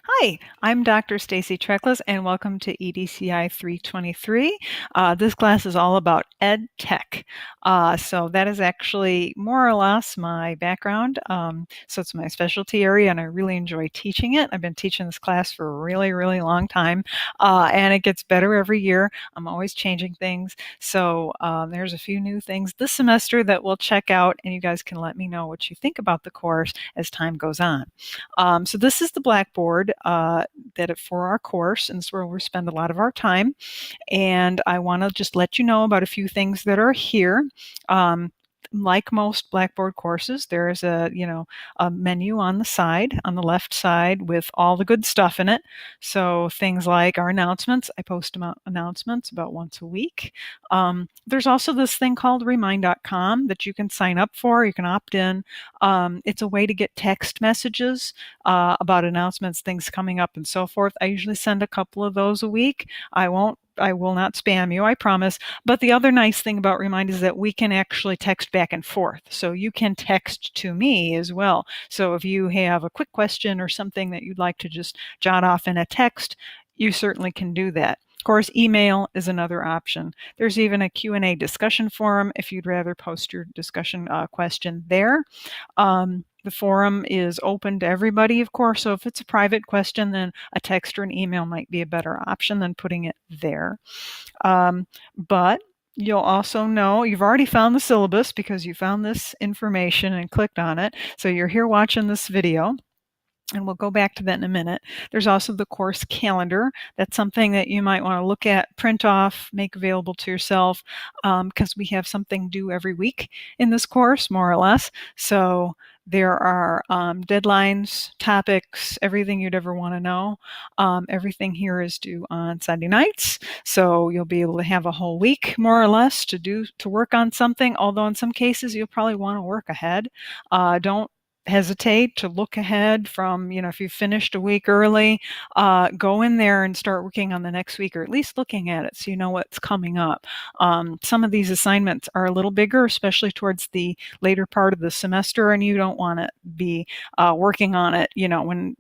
Hi, I'm Dr. Stacy Trekles, and welcome to EDCI 323. This class is all about ed tech. So that is actually more or less my background. So it's my specialty area, and I really enjoy teaching it. I've been teaching this class for a really, really long time, and it gets better every year. I'm always changing things. So there's a few new things this semester that we'll check out, and you guys can let me know what you think about the course as time goes on. So this is the Blackboard for our course, and this is where we spend a lot of our time. And I want to just let you know about a few things that are here. Um, like most Blackboard courses, there is a menu on the side, on the left side, with all the good stuff in it. So things like our announcements. I post announcements about once a week. There's also this thing called remind.com that you can sign up for. You can opt in. It's a way to get text messages about announcements, things coming up, and so forth. I usually send a couple of those a week. I will not spam you, I promise. But the other nice thing about Remind is that we can actually text back and forth. So you can text to me as well. So if you have a quick question or something that you'd like to just jot off in a text, you certainly can do that. Of course, email is another option. There's even a Q&A discussion forum if you'd rather post your discussion question there. The forum is open to everybody, of course, so if it's a private question, then a text or an email might be a better option than putting it there. But you'll also know you've already found the syllabus because you found this information and clicked on it. So you're here watching this video. And we'll go back to that in a minute. There's also the course calendar. That's something that you might want to look at, print off, make available to yourself, because we have something due every week in this course, more or less. So there are deadlines, topics, everything you'd ever want to know. Everything here is due on Sunday nights, so you'll be able to have a whole week, more or less, to work on something. Although in some cases you'll probably want to work ahead. Don't hesitate to look ahead from, if you finished a week early, go in there and start working on the next week, or at least looking at it so you know what's coming up. Some of these assignments are a little bigger, especially towards the later part of the semester, and you don't want to be working on it, when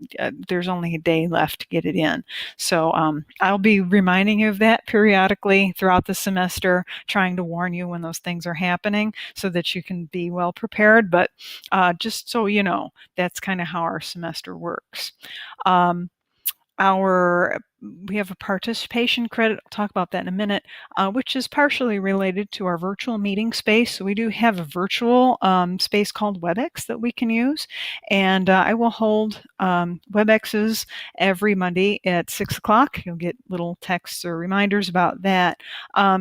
there's only a day left to get it in. So I'll be reminding you of that periodically throughout the semester, trying to warn you when those things are happening so that you can be well prepared. But just so you know, that's kind of how our semester works. Um, we have a participation credit, I'll talk about that in a minute, which is partially related to our virtual meeting space. So we do have a virtual space called WebEx that we can use, and I will hold WebExes every Monday at 6 o'clock. You'll get little texts or reminders about that,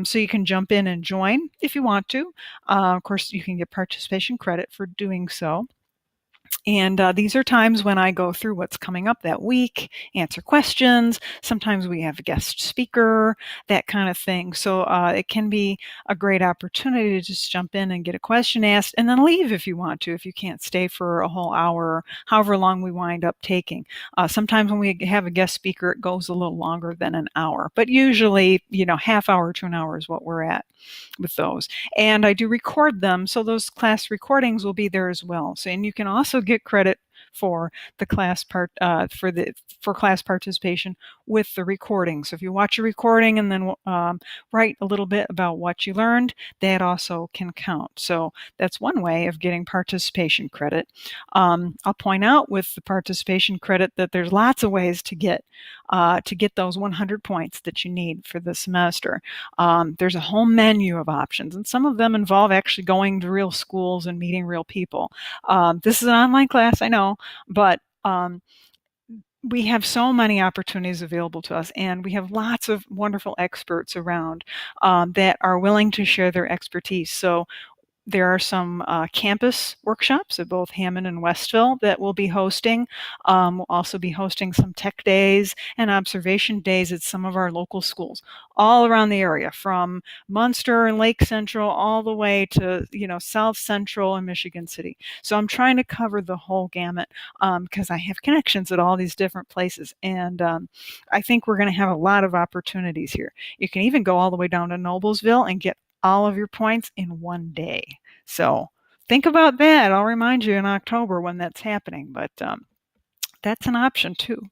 so you can jump in and join if you want to. Of course, you can get participation credit for doing so. And these are times when I go through what's coming up that week, answer questions. Sometimes we have a guest speaker, that kind of thing. So it can be a great opportunity to just jump in and get a question asked and then leave if you want to, if you can't stay for a whole hour, or however long we wind up taking. Sometimes when we have a guest speaker, it goes a little longer than an hour. But usually, half hour to an hour is what we're at with those. And I do record them, so those class recordings will be there as well. So, and you can also get credit for the class for class participation with the recording. So if you watch a recording and then write a little bit about what you learned, that also can count. So that's one way of getting participation credit. I'll point out with the participation credit that there's lots of ways to get those 100 points that you need for the semester. There's a whole menu of options, and some of them involve actually going to real schools and meeting real people. This is an online class, I know, but we have so many opportunities available to us, and we have lots of wonderful experts around that are willing to share their expertise. So there are some campus workshops at both Hammond and Westville that we'll be hosting. We'll also be hosting some tech days and observation days at some of our local schools all around the area, from Munster and Lake Central all the way to South Central and Michigan City. So I'm trying to cover the whole gamut because I have connections at all these different places, and I think we're going to have a lot of opportunities here. You can even go all the way down to Noblesville and get all of your points in one day. So think about that. I'll remind you in October when that's happening. But that's an option too.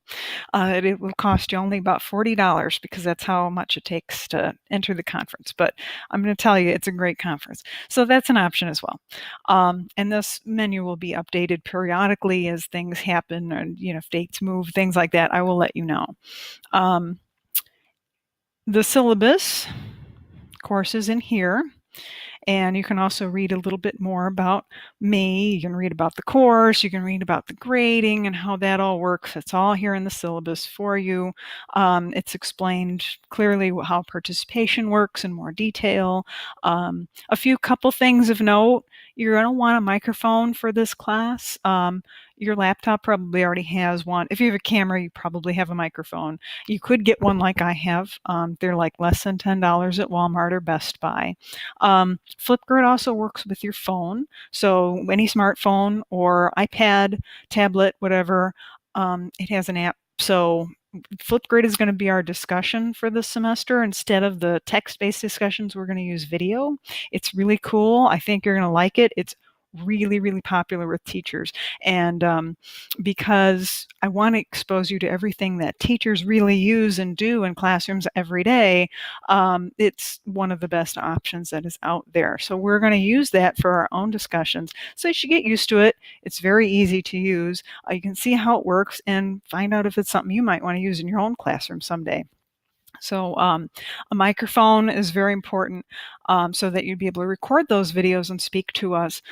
It will cost you only about $40 because that's how much it takes to enter the conference. But I'm going to tell you, it's a great conference. So that's an option as well. And this menu will be updated periodically as things happen, and if dates move, things like that. I will let you know. The syllabus course is in here. And you can also read a little bit more about me. You can read about the course, you can read about the grading and how that all works. It's all here in the syllabus for you. It's explained clearly how participation works in more detail. A couple things of note: you're going to want a microphone for this class. Your laptop probably already has one. If you have a camera, you probably have a microphone. You could get one like I have. They're like less than $10 at Walmart or Best Buy. Flipgrid also works with your phone. So any smartphone or iPad, tablet, whatever, it has an app. So Flipgrid is going to be our discussion for this semester. Instead of the text-based discussions, we're going to use video. It's really cool. I think you're going to like it. It's really, really popular with teachers. And because I want to expose you to everything that teachers really use and do in classrooms every day, it's one of the best options that is out there. So we're going to use that for our own discussions. So you should get used to it. It's very easy to use. You can see how it works and find out if it's something you might want to use in your own classroom someday. So a microphone is very important so that you'd be able to record those videos and speak to us.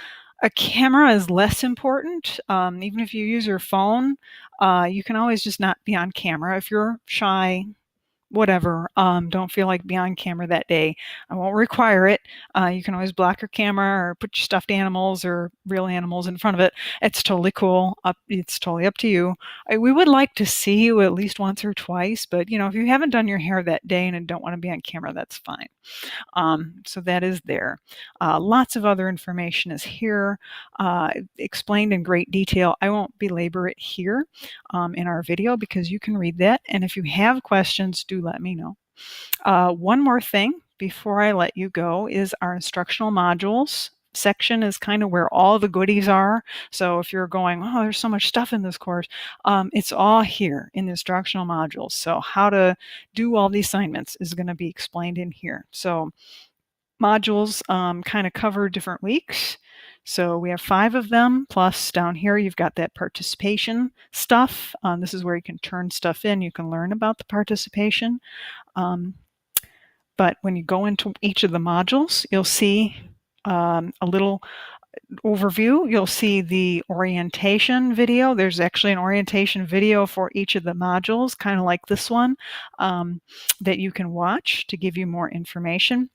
A camera is less important. Even if you use your phone, you can always just not be on camera. If you're shy, whatever, don't feel like being on camera that day, I won't require it. You can always block your camera or put your stuffed animals or real animals in front of it. It's totally cool. It's totally up to you. We would like to see you at least once or twice, but if you haven't done your hair that day and don't want to be on camera, that's fine. So that is there. Lots of other information is here, explained in great detail. I won't belabor it here in our video because you can read that. And if you have questions, do let me know. One more thing before I let you go is our instructional modules section is kind of where all the goodies are. So if you're going, oh, there's so much stuff in this course, it's all here in the instructional modules. So how to do all the assignments is going to be explained in here. So modules kind of cover different weeks. So we have 5 of them, plus down here you've got that participation stuff. This is where you can turn stuff in. You can learn about the participation. But when you go into each of the modules, you'll see a little overview. You'll see the orientation video. There's actually an orientation video for each of the modules, kind of like this one, that you can watch to give you more information.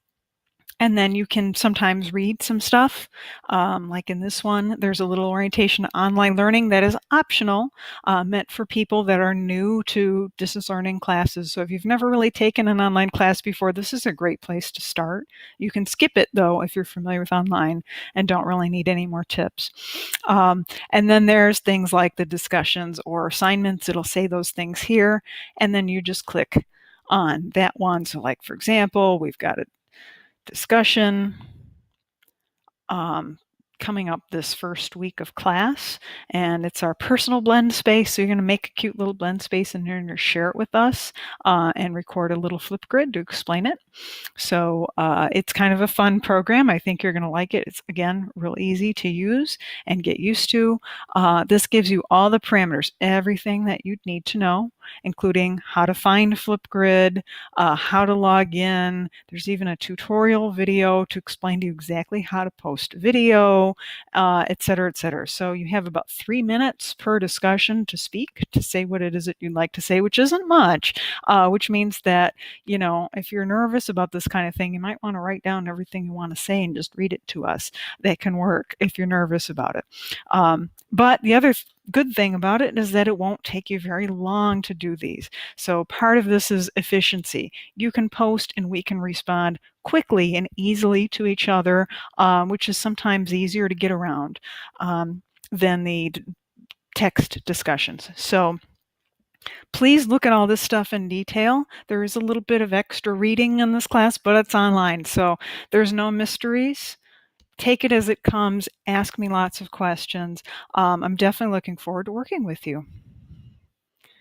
And then you can sometimes read some stuff, like in this one, there's a little orientation to online learning that is optional, meant for people that are new to distance learning classes. So if you've never really taken an online class before, this is a great place to start. You can skip it though if you're familiar with online and don't really need any more tips. And then there's things like the discussions or assignments. It'll say those things here, and then you just click on that one. So like, for example, we've got a discussion coming up this first week of class, and it's our personal blend space. So you're going to make a cute little blend space in here and share it with us and record a little Flipgrid to explain it. So it's kind of a fun program. I think you're going to like it. It's, again, real easy to use and get used to. This gives you all the parameters, everything that you'd need to know, including how to find Flipgrid, how to log in. There's even a tutorial video to explain to you exactly how to post video, et cetera, et cetera. So you have about 3 minutes per discussion to speak, to say what it is that you'd like to say, which isn't much, which means that, if you're nervous about this kind of thing, you might want to write down everything you want to say and just read it to us. That can work if you're nervous about it. But the other good thing about it is that it won't take you very long to do these. So part of this is efficiency. You can post and we can respond quickly and easily to each other, which is sometimes easier to get around than the text discussions. So please look at all this stuff in detail. There is a little bit of extra reading in this class, but it's online, so there's no mysteries. Take it as it comes. Ask me lots of questions. I'm definitely looking forward to working with you.